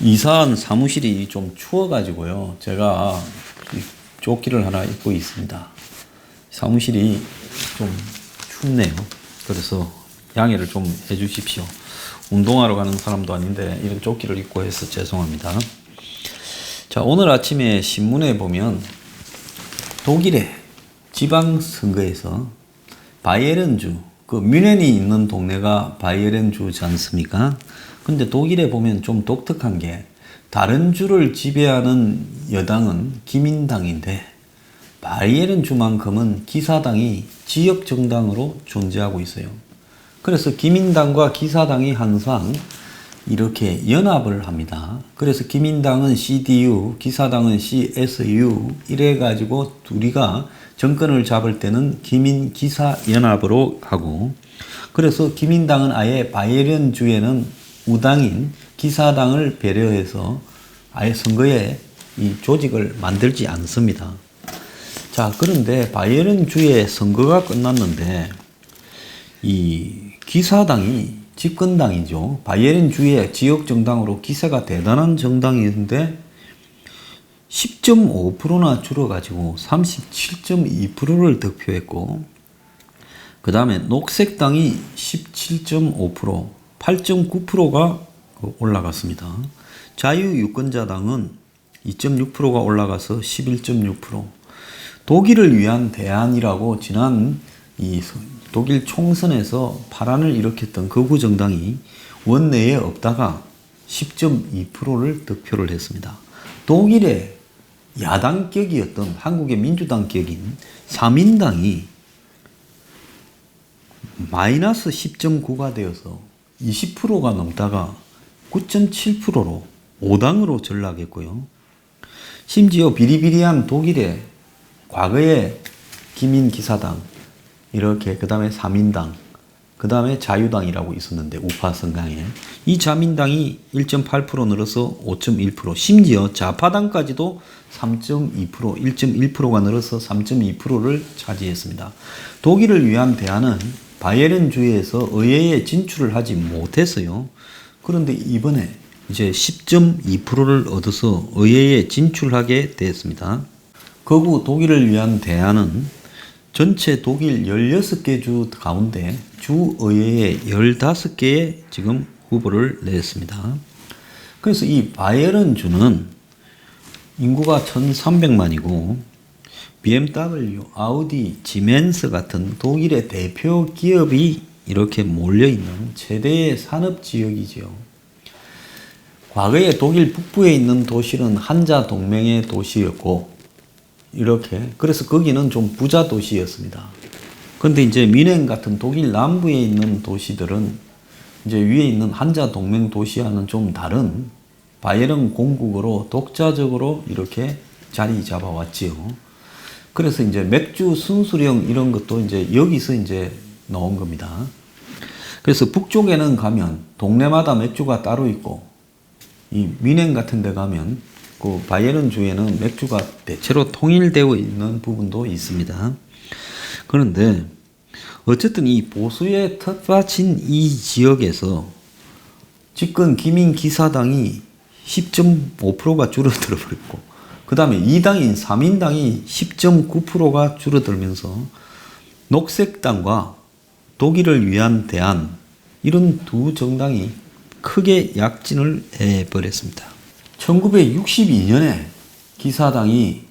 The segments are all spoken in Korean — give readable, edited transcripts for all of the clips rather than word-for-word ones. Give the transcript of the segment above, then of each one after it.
이사한 사무실이 좀 추워가지고요. 제가 이 조끼를 하나 입고 있습니다. 사무실이 좀 춥네요. 그래서 양해를 좀 해주십시오. 운동하러 가는 사람도 아닌데 이런 조끼를 입고 해서 죄송합니다. 자, 오늘 아침에 신문에 보면 독일의 지방선거에서 바이에른주, 그 뮌헨이 있는 동네가 바이에른주지 않습니까? 근데 독일에 보면 좀 독특한 게 다른 주를 지배하는 여당은 기민당인데 바이에른주만큼은 기사당이 지역 정당으로 존재하고 있어요. 그래서 기민당과 기사당이 항상 이렇게 연합을 합니다. 그래서 기민당은 CDU, 기사당은 CSU 이래 가지고 둘이가 정권을 잡을 때는 기민 기사 연합으로 하고, 그래서 기민당은 아예 바이에른주에는 우당인 기사당을 배려해서 아예 선거에 이 조직을 만들지 않습니다. 자, 그런데 바이에른주의 선거가 끝났는데 이 기사당이 집권당이죠. 바이에른주의 지역 정당으로 기세가 대단한 정당인데 10.5%나 줄어가지고 37.2%를 득표했고, 그 다음에 녹색당이 17.5%, 8.9%가 올라갔습니다. 자유유권자당은 2.6%가 올라가서 11.6%. 독일을 위한 대안이라고 지난 이 독일 총선에서 파란을 일으켰던 극우 정당이 원내에 없다가 10.2%를 득표를 했습니다. 독일의 야당격이었던 한국의 민주당격인 사민당이 마이너스 10.9가 되어서 20%가 넘다가 9.7%로 5당으로 전락했고요. 심지어 비리비리한 독일의 과거의 기민기사당, 이렇게 그 다음에 사민당, 그 다음에 자유당이라고 있었는데 우파 성향에 이 자민당이 1.8% 늘어서 5.1%, 심지어 좌파당까지도 3.2%, 1.1%가 늘어서 3.2%를 차지했습니다. 독일을 위한 대안은 바이에른주에서 의회에 진출을 하지 못했어요. 그런데 이번에 이제 10.2%를 얻어서 의회에 진출하게 됐습니다. 거구 독일을 위한 대안은 전체 독일 16개 주 가운데 주의회에 15개의 지금 후보를 냈습니다. 그래서 이 바이에른주는 인구가 1,300만이고 BMW, 아우디, 지멘스 같은 독일의 대표 기업이 이렇게 몰려있는 최대의 산업지역이지요. 과거에 독일 북부에 있는 도시는 한자 동맹의 도시였고, 이렇게 그래서 거기는 좀 부자 도시였습니다. 그런데 이제 뮌헨 같은 독일 남부에 있는 도시들은 이제 위에 있는 한자 동맹 도시와는 좀 다른 바이에른 공국으로 독자적으로 이렇게 자리 잡아왔지요. 그래서 이제 맥주 순수령 이런 것도 이제 여기서 이제 나온 겁니다. 그래서 북쪽에는 가면 동네마다 맥주가 따로 있고, 이 뮌헨 같은 데 가면 그 바이에른주에는 맥주가 대체로 통일되어 있는 부분도 있습니다. 그런데 어쨌든 이 보수의 텃밭인 이 지역에서 집권 기민기사당이 10.5%가 줄어들어 버렸고, 그 다음에 2당인 사민당이 10.9%가 줄어들면서 녹색당과 독일을 위한 대안, 이런 두 정당이 크게 약진을 해버렸습니다. 1962년에 기사당이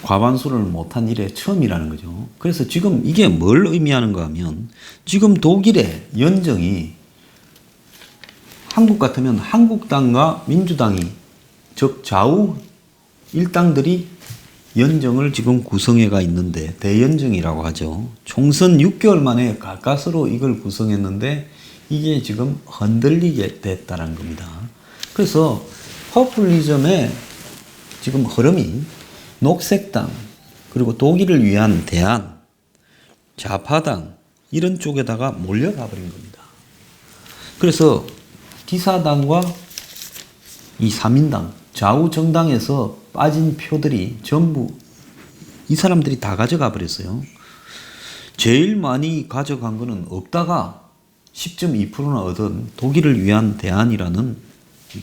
과반수를 못한 이래 처음이라는 거죠. 그래서 지금 이게 뭘 의미하는가 하면, 지금 독일의 연정이 한국 같으면 한국당과 민주당이, 즉 좌우 일당들이 연정을 지금 구성해가 있는데 대연정이라고 하죠. 총선 6개월 만에 가까스로 이걸 구성했는데 이게 지금 흔들리게 됐다는 겁니다. 그래서 포퓰리즘의 지금 흐름이 녹색당, 그리고 독일을 위한 대안, 좌파당 이런 쪽에다가 몰려가 버린 겁니다. 그래서 기사당과 이 사민당, 좌우 정당에서 빠진 표들이 전부 이 사람들이 다 가져가 버렸어요. 제일 많이 가져간 거는 없다가 10.2%나 얻은 독일을 위한 대안이라는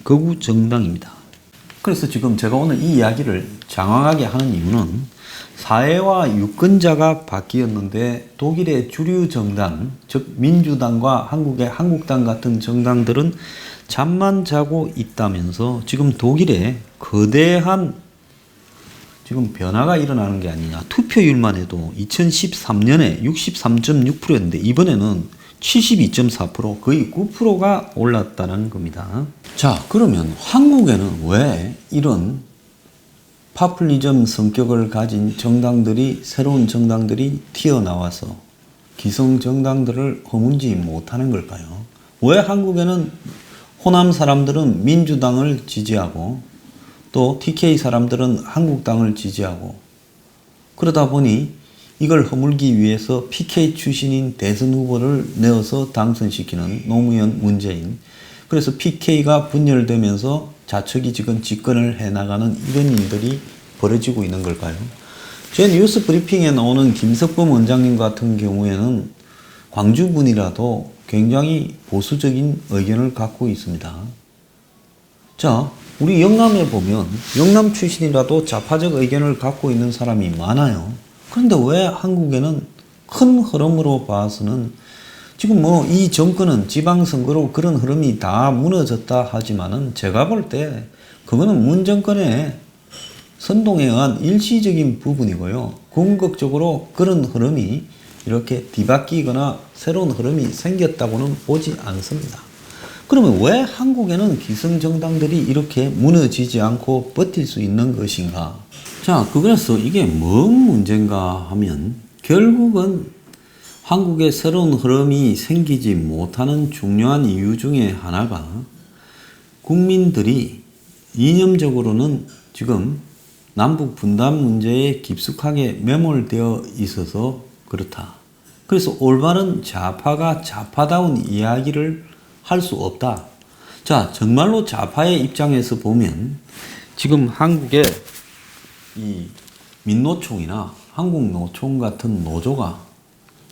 극우 정당입니다. 그래서 지금 제가 오늘 이 이야기를 장황하게 하는 이유는 사회와 유권자가 바뀌었는데 독일의 주류 정당, 즉 민주당과 한국의 한국당 같은 정당들은 잠만 자고 있다면서 지금 독일에 거대한 지금 변화가 일어나는 게 아니냐. 투표율만 해도 2013년에 63.6%였는데 이번에는 72.4%, 거의 9%가 올랐다는 겁니다. 자, 그러면 한국에는 왜 이런 파퓰리즘 성격을 가진 정당들이, 새로운 정당들이 튀어나와서 기성 정당들을 허물지 못하는 걸까요? 왜 한국에는 호남 사람들은 민주당을 지지하고 또 TK 사람들은 한국당을 지지하고 그러다 보니 이걸 허물기 위해서 PK 출신인 대선 후보를 내어서 당선시키는 노무현, 문재인. 그래서 PK가 분열되면서 좌측이 지금 집권을 해나가는 이런 일들이 벌어지고 있는 걸까요? 제 뉴스 브리핑에 나오는 김석범 원장님 같은 경우에는 광주분이라도 굉장히 보수적인 의견을 갖고 있습니다. 자, 우리 영남에 보면 영남 출신이라도 좌파적 의견을 갖고 있는 사람이 많아요. 그런데 왜 한국에는 큰 흐름으로 봐서는 지금 뭐 이 정권은 지방선거로 그런 흐름이 다 무너졌다 하지만은 제가 볼 때 그거는 문 정권의 선동에 의한 일시적인 부분이고요. 궁극적으로 그런 흐름이 이렇게 뒤바뀌거나 새로운 흐름이 생겼다고는 보지 않습니다. 그러면 왜 한국에는 기성정당들이 이렇게 무너지지 않고 버틸 수 있는 것인가? 자, 그래서 이게 뭔 문제인가 하면 결국은 한국에 새로운 흐름이 생기지 못하는 중요한 이유 중에 하나가 국민들이 이념적으로는 지금 남북 분단 문제에 깊숙하게 매몰되어 있어서 그렇다. 그래서 올바른 좌파가 좌파다운 이야기를 할 수 없다. 자, 정말로 좌파의 입장에서 보면 지금 한국의 이 민노총이나 한국노총 같은 노조가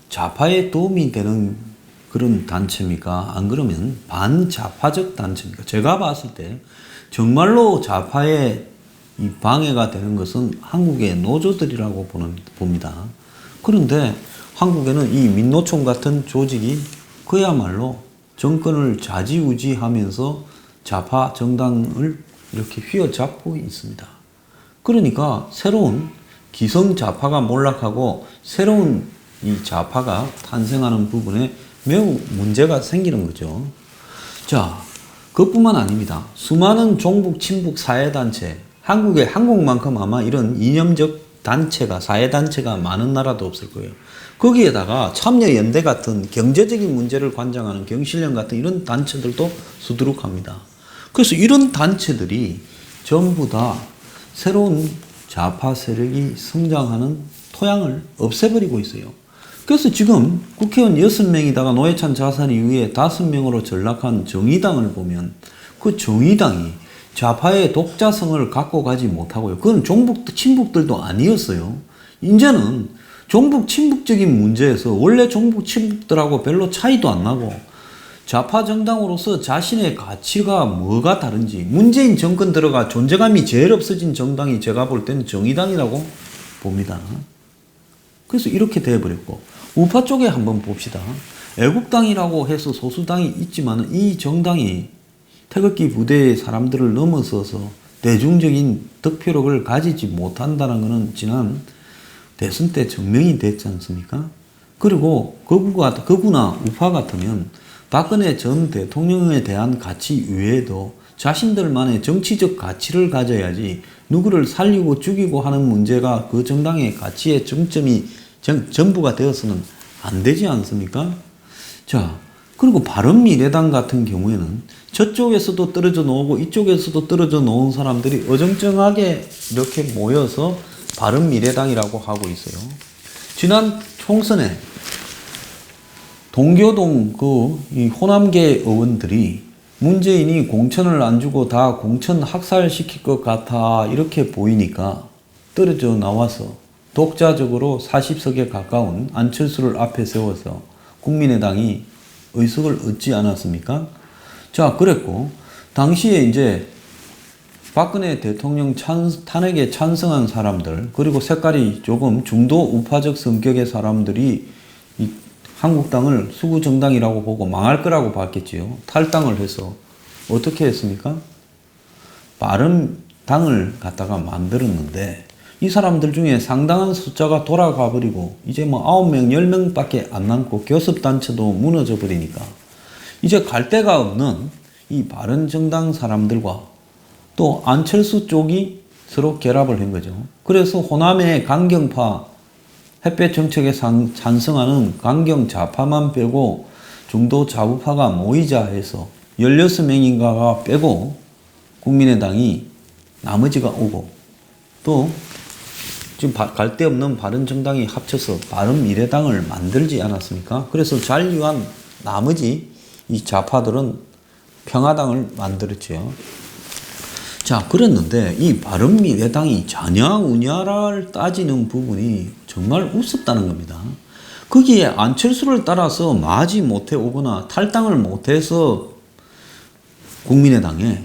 좌파에 도움이 되는 그런 단체입니까? 안 그러면 반좌파적 단체입니까? 제가 봤을 때 정말로 좌파에 이 방해가 되는 것은 한국의 노조들이라고 봅니다. 그런데 한국에는 이 민노총 같은 조직이 그야말로 정권을 좌지우지하면서 좌파 정당을 이렇게 휘어잡고 있습니다. 그러니까 새로운 기성 좌파가 몰락하고 새로운 이 좌파가 탄생하는 부분에 매우 문제가 생기는 거죠. 자, 그것뿐만 아닙니다. 수많은 종북, 친북 사회단체, 한국만큼 아마 이런 이념적 단체가, 사회단체가 많은 나라도 없을 거예요. 거기에다가 참여연대 같은 경제적인 문제를 관장하는 경실련 같은 이런 단체들도 수두룩합니다. 그래서 이런 단체들이 전부 다 새로운 좌파 세력이 성장하는 토양을 없애버리고 있어요. 그래서 지금 국회의원 6명이다가 노회찬 자살 이후에 5명으로 전락한 정의당을 보면 그 정의당이 좌파의 독자성을 갖고 가지 못하고요. 그건 종북, 친북들도 아니었어요. 이제는 종북, 친북적인 문제에서 원래 종북, 친북들하고 별로 차이도 안 나고 좌파 정당으로서 자신의 가치가 뭐가 다른지 문재인 정권 들어가 존재감이 제일 없어진 정당이 제가 볼 때는 정의당이라고 봅니다. 그래서 이렇게 돼버렸고 우파 쪽에 한번 봅시다. 애국당이라고 해서 소수당이 있지만 이 정당이 태극기 부대의 사람들을 넘어서서 대중적인 득표력을 가지지 못한다는 것은 지난 대선 때 증명이 됐지 않습니까? 그리고 극우나 우파 같으면 박근혜 전 대통령에 대한 가치 외에도 자신들만의 정치적 가치를 가져야지 누구를 살리고 죽이고 하는 문제가 그 정당의 가치의 정점이 전부가 되어서는 안 되지 않습니까? 자, 그리고 바른미래당 같은 경우에는 저쪽에서도 떨어져 놓고 이쪽에서도 떨어져 놓은 사람들이 어정쩡하게 이렇게 모여서 바른미래당이라고 하고 있어요. 지난 총선에 동교동 이 호남계 의원들이 문재인이 공천을 안 주고 다 공천 학살시킬 것 같아 이렇게 보이니까 떨어져 나와서 독자적으로 40석에 가까운 안철수를 앞에 세워서 국민의당이 의석을 얻지 않았습니까? 자, 그랬고 당시에 이제 박근혜 대통령 탄핵에 찬성한 사람들, 그리고 색깔이 조금 중도 우파적 성격의 사람들이 이 한국당을 수구정당이라고 보고 망할 거라고 봤겠지요. 탈당을 해서 어떻게 했습니까? 바른당을 갖다가 만들었는데 이 사람들 중에 상당한 숫자가 돌아가 버리고 이제 뭐 9명, 10명밖에 안 남고 교섭단체도 무너져 버리니까 이제 갈 데가 없는 이 바른정당 사람들과 또 안철수 쪽이 서로 결합을 한 거죠. 그래서 호남의 강경파, 햇볕 정책에 찬성하는 강경 좌파만 빼고 중도 좌우파가 모이자 해서 16명인가가 빼고 국민의당이 나머지가 오고 또 지금 갈 데 없는 바른정당이 합쳐서 바른미래당을 만들지 않았습니까? 그래서 잔류한 나머지 이 좌파들은 평화당을 만들었죠. 자, 그랬는데 이 바른미래당이 자냐우냐를 따지는 부분이 정말 우습다는 겁니다. 거기에 안철수를 따라서 마지 못해 오거나 탈당을 못해서 국민의당에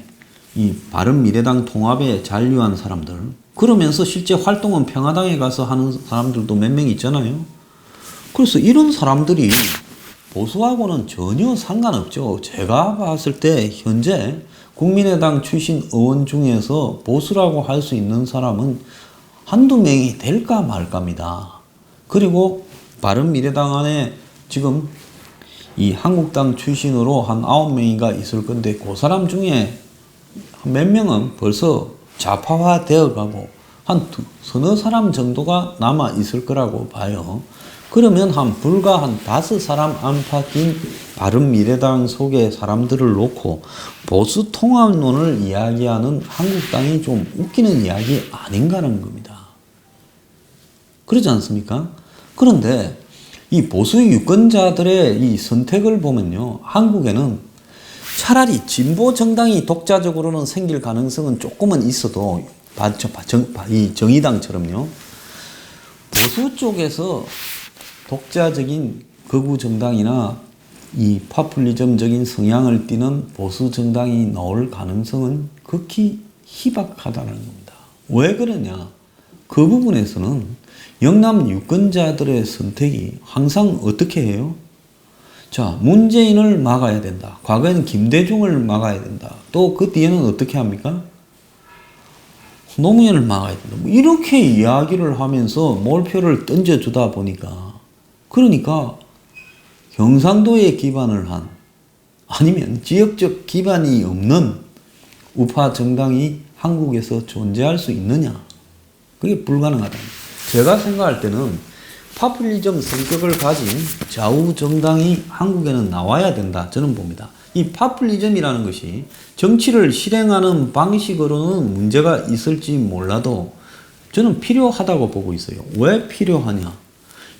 이 바른미래당 통합에 잔류한 사람들, 그러면서 실제 활동은 평화당에 가서 하는 사람들도 몇 명 있잖아요. 그래서 이런 사람들이 보수하고는 전혀 상관없죠. 제가 봤을 때 현재 국민의당 출신 의원 중에서 보수라고 할 수 있는 사람은 한두 명이 될까 말까입니다. 그리고 바른미래당 안에 지금 이 한국당 출신으로 한 9명인가 있을 건데 그 사람 중에 몇 명은 벌써 좌파화 되어가고 한 서너 사람 정도가 남아 있을 거라고 봐요. 그러면 불과 한 5사람 안팎인 바른미래당 속의 사람들을 놓고 보수 통합론을 이야기하는 한국당이 좀 웃기는 이야기 아닌가라는 겁니다. 그렇지 않습니까? 그런데 이 보수 유권자들의 이 선택을 보면요, 한국에는 차라리 진보 정당이 독자적으로는 생길 가능성은 조금은 있어도 이 정의당처럼요, 보수 쪽에서 독자적인 극우 정당이나 이 파퓰리즘적인 성향을 띠는 보수 정당이 나올 가능성은 극히 희박하다는 겁니다. 왜 그러냐? 그 부분에서는 영남 유권자들의 선택이 항상 어떻게 해요? 자, 문재인을 막아야 된다. 과거에는 김대중을 막아야 된다. 또 그 뒤에는 어떻게 합니까? 노무현을 막아야 된다. 이렇게 이야기를 하면서 몰표를 던져주다 보니까, 그러니까 경상도에 기반을 한, 아니면 지역적 기반이 없는 우파 정당이 한국에서 존재할 수 있느냐? 그게 불가능하다. 제가 생각할 때는 파퓰리즘 성격을 가진 좌우 정당이 한국에는 나와야 된다, 저는 봅니다. 이 파퓰리즘이라는 것이 정치를 실행하는 방식으로는 문제가 있을지 몰라도 저는 필요하다고 보고 있어요. 왜 필요하냐?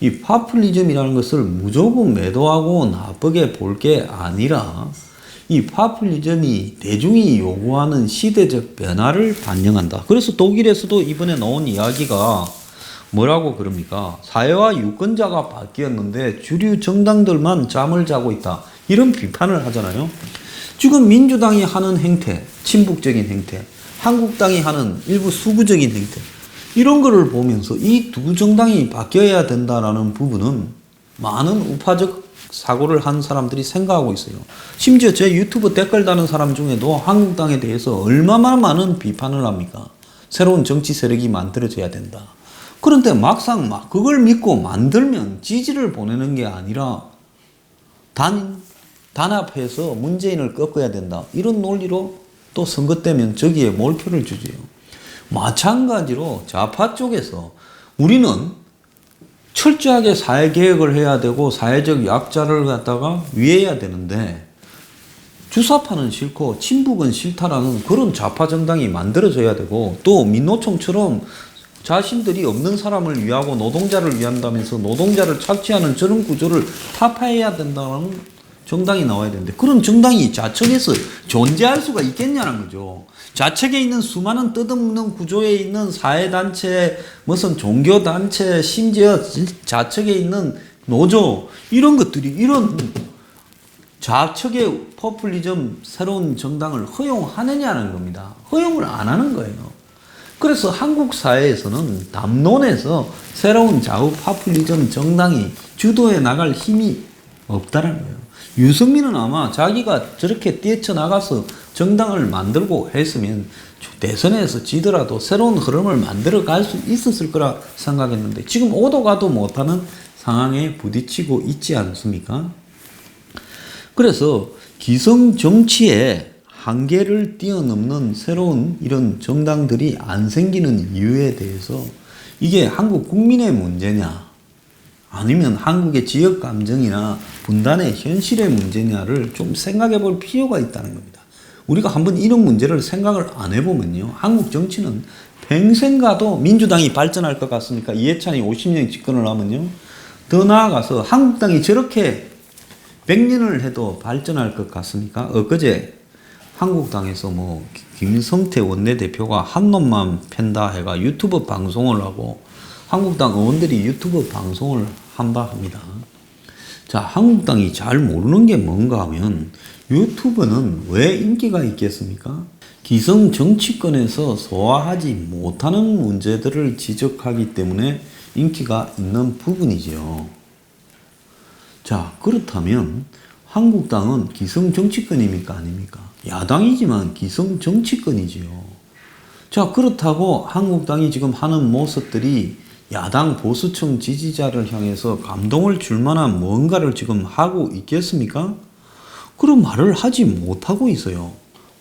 이 파퓰리즘이라는 것을 무조건 매도하고 나쁘게 볼 게 아니라 이 파퓰리즘이 대중이 요구하는 시대적 변화를 반영한다. 그래서 독일에서도 이번에 나온 이야기가 뭐라고 그럽니까? 사회와 유권자가 바뀌었는데 주류 정당들만 잠을 자고 있다. 이런 비판을 하잖아요. 지금 민주당이 하는 행태, 친북적인 행태, 한국당이 하는 일부 수구적인 행태, 이런 거를 보면서 이 두 정당이 바뀌어야 된다라는 부분은 많은 우파적 사고를 한 사람들이 생각하고 있어요. 심지어 제 유튜브 댓글 다는 사람 중에도 한국당에 대해서 얼마나 많은 비판을 합니까? 새로운 정치 세력이 만들어져야 된다. 그런데 막상 그걸 믿고 만들면 지지를 보내는 게 아니라 단합해서 문재인을 꺾어야 된다. 이런 논리로 또 선거 때면 저기에 몰표를 주지요. 마찬가지로 좌파 쪽에서 우리는 철저하게 사회개혁을 해야 되고 사회적 약자를 갖다가 위해야 되는데 주사파는 싫고 친북은 싫다라는 그런 좌파 정당이 만들어져야 되고, 또 민노총처럼 자신들이 없는 사람을 위하고 노동자를 위한다면서 노동자를 착취하는 저런 구조를 타파해야 된다는 정당이 나와야 되는데, 그런 정당이 좌측에서 존재할 수가 있겠냐는 거죠. 좌측에 있는 수많은 뜯어먹는 구조에 있는 사회단체, 무슨 종교단체, 심지어 좌측에 있는 노조, 이런 것들이 이런 좌측의 포퓰리즘 새로운 정당을 허용하느냐는 겁니다. 허용을 안 하는 거예요. 그래서 한국 사회에서는 담론에서 새로운 좌우 포퓰리즘 정당이 주도해 나갈 힘이 없다는 거예요. 유승민은 아마 자기가 저렇게 뛰쳐나가서 정당을 만들고 했으면 대선에서 지더라도 새로운 흐름을 만들어 갈 수 있었을 거라 생각했는데 지금 오도 가도 못하는 상황에 부딪히고 있지 않습니까? 그래서 기성 정치의 한계를 뛰어넘는 새로운 이런 정당들이 안 생기는 이유에 대해서 이게 한국 국민의 문제냐 아니면 한국의 지역 감정이나 분단의 현실의 문제냐를 좀 생각해 볼 필요가 있다는 겁니다. 우리가 한번 이런 문제를 생각을 안 해보면요. 한국 정치는 평생 가도 민주당이 발전할 것 같습니까? 이해찬이 50년 집권을 하면요. 더 나아가서 한국당이 저렇게 100년을 해도 발전할 것 같습니까? 엊그제 한국당에서 뭐 김성태 원내대표가 한 놈만 팬다 해가 유튜브 방송을 하고 한국당 의원들이 유튜브 방송을 한다 합니다. 자, 한국당이 잘 모르는 게 뭔가 하면 유튜브는 왜 인기가 있겠습니까? 기성 정치권에서 소화하지 못하는 문제들을 지적하기 때문에 인기가 있는 부분이죠. 자, 그렇다면 한국당은 기성 정치권입니까? 아닙니까? 야당이지만 기성 정치권이지요. 자, 그렇다고 한국당이 지금 하는 모습들이 야당 보수층 지지자를 향해서 감동을 줄 만한 뭔가를 지금 하고 있겠습니까? 그런 말을 하지 못하고 있어요.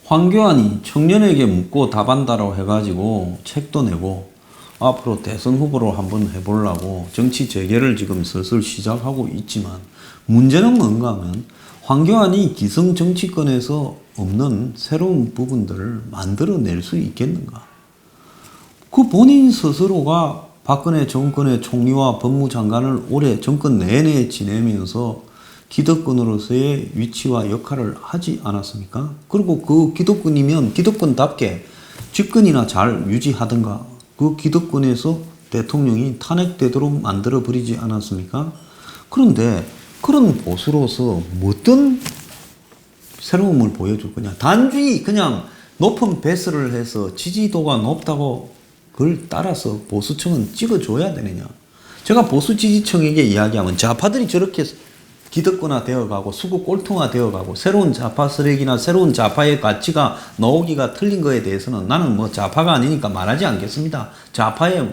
황교안이 청년에게 묻고 답한다라고 해가지고 책도 내고 앞으로 대선 후보로 한번 해보려고 정치 재개를 지금 슬슬 시작하고 있지만 문제는 뭔가 하면 황교안이 기성 정치권에서 없는 새로운 부분들을 만들어낼 수 있겠는가? 그 본인 스스로가 박근혜 정권의 총리와 법무장관을 올해 정권 내내 지내면서 기득권으로서의 위치와 역할을 하지 않았습니까? 그리고 그 기득권이면 기득권답게 집권이나 잘 유지하든가 그 기득권에서 대통령이 탄핵되도록 만들어버리지 않았습니까? 그런데 그런 보수로서 어떤 새로움을 보여줄 거냐? 단지 그냥 높은 배설을 해서 지지도가 높다고 그걸 따라서 보수층은 찍어줘야 되느냐? 제가 보수 지지층에게 이야기하면 좌파들이 저렇게 기득권화 되어가고 수구 꼴통화 되어가고 새로운 좌파 세력이나 새로운 좌파의 가치가 나오기가 틀린 거에 대해서는 나는 뭐 좌파가 아니니까 말하지 않겠습니다. 좌파의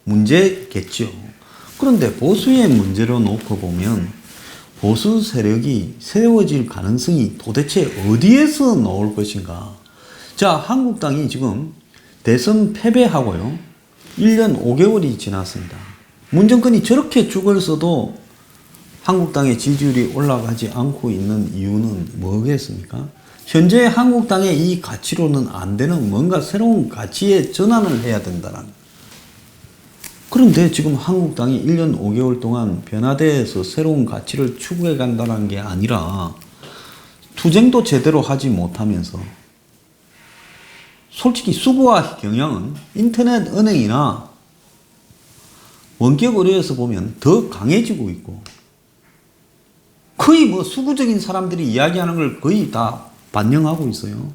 문제겠죠. 그런데 보수의 문제로 놓고 보면 보수 세력이 세워질 가능성이 도대체 어디에서 나올 것인가? 자, 한국당이 지금 대선 패배하고요. 1년 5개월이 지났습니다. 문정권이 저렇게 죽을 서도 한국당의 지지율이 올라가지 않고 있는 이유는 뭐겠습니까? 현재 한국당의 이 가치로는 안 되는 뭔가 새로운 가치의 전환을 해야 된다는. 그런데 지금 한국당이 1년 5개월 동안 변화돼서 새로운 가치를 추구해 간다는 게 아니라 투쟁도 제대로 하지 못하면서 솔직히 수구와 경향은 인터넷 은행이나 원격 의료에서 보면 더 강해지고 있고 거의 뭐 수구적인 사람들이 이야기하는 걸 거의 다 반영하고 있어요.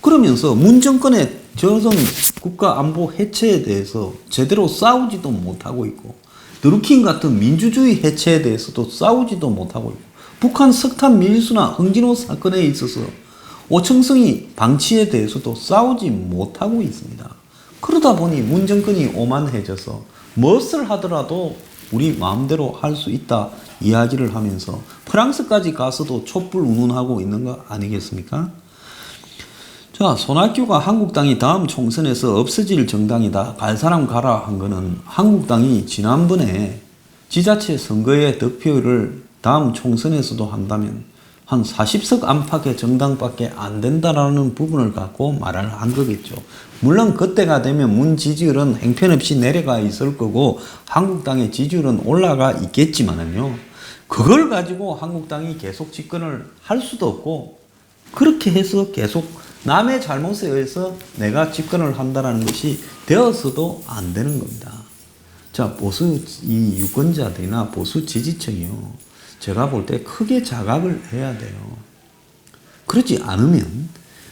그러면서 문정권의 저선 국가 안보 해체에 대해서 제대로 싸우지도 못하고 있고 드루킹 같은 민주주의 해체에 대해서도 싸우지도 못하고 있고 북한 석탄 밀수나 홍진호 사건에 있어서 오청성이 방치에 대해서도 싸우지 못하고 있습니다. 그러다 보니 문정권이 오만해져서 무엇을 하더라도 우리 마음대로 할 수 있다 이야기를 하면서 프랑스까지 가서도 촛불 운운하고 있는 거 아니겠습니까? 자, 손학규가 한국당이 다음 총선에서 없어질 정당이다. 갈 사람 가라 한 거는 한국당이 지난번에 지자체 선거의 득표율을 다음 총선에서도 한다면 한 40석 안팎의 정당밖에 안 된다라는 부분을 갖고 말을 한 거겠죠. 물론 그때가 되면 문 지지율은 행편없이 내려가 있을 거고 한국당의 지지율은 올라가 있겠지만은요. 그걸 가지고 한국당이 계속 집권을 할 수도 없고 그렇게 해서 계속 남의 잘못에 의해서 내가 집권을 한다는 것이 되어서도 안 되는 겁니다. 자, 보수 이 유권자들이나 보수 지지층이요. 제가 볼 때 크게 자각을 해야 돼요. 그렇지 않으면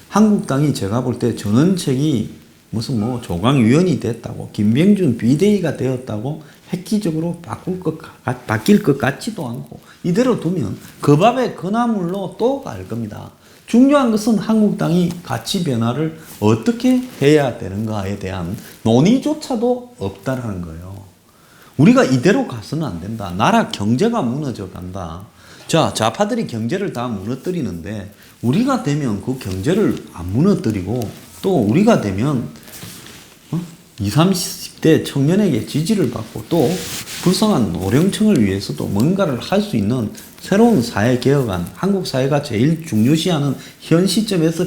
한국당이 제가 볼 때 전원책이 무슨 뭐 조강위원이 됐다고 김병준 비대위가 되었다고 획기적으로 바뀔 것 같지도 않고 이대로 두면 그 밥에 그 나물로 또 갈 겁니다. 중요한 것은 한국당이 가치 변화를 어떻게 해야 되는가에 대한 논의조차도 없다라는 거예요. 우리가 이대로 가서는 안 된다. 나라 경제가 무너져 간다. 자, 좌파들이 경제를 다 무너뜨리는데 우리가 되면 그 경제를 안 무너뜨리고 또 우리가 되면 20, 30대 청년에게 지지를 받고 또 불쌍한 노령층을 위해서도 뭔가를 할 수 있는 새로운 사회개혁안, 한국 사회가 제일 중요시하는 현 시점에서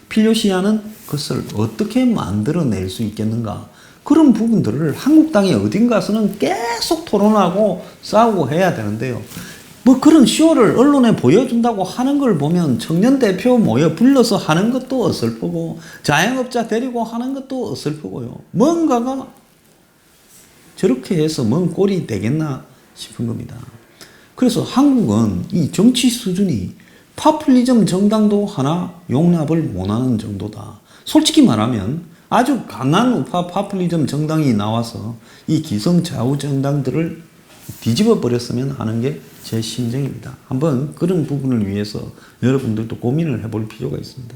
필요시하는 것을 어떻게 만들어낼 수 있겠는가. 그런 부분들을 한국당의 어딘가서는 계속 토론하고 싸우고 해야 되는데요. 뭐 그런 쇼를 언론에 보여준다고 하는 걸 보면 청년 대표 모여 불러서 하는 것도 어설프고 자영업자 데리고 하는 것도 어설프고요. 뭔가가 저렇게 해서 뭔 꼴이 되겠나 싶은 겁니다. 그래서 한국은 이 정치 수준이 파퓰리즘 정당도 하나 용납을 못하는 정도다. 솔직히 말하면 아주 강한 우파 파퓰리즘 정당이 나와서 이 기성 좌우 정당들을 뒤집어 버렸으면 하는 게 제 심정입니다. 한번 그런 부분을 위해서 여러분들도 고민을 해볼 필요가 있습니다.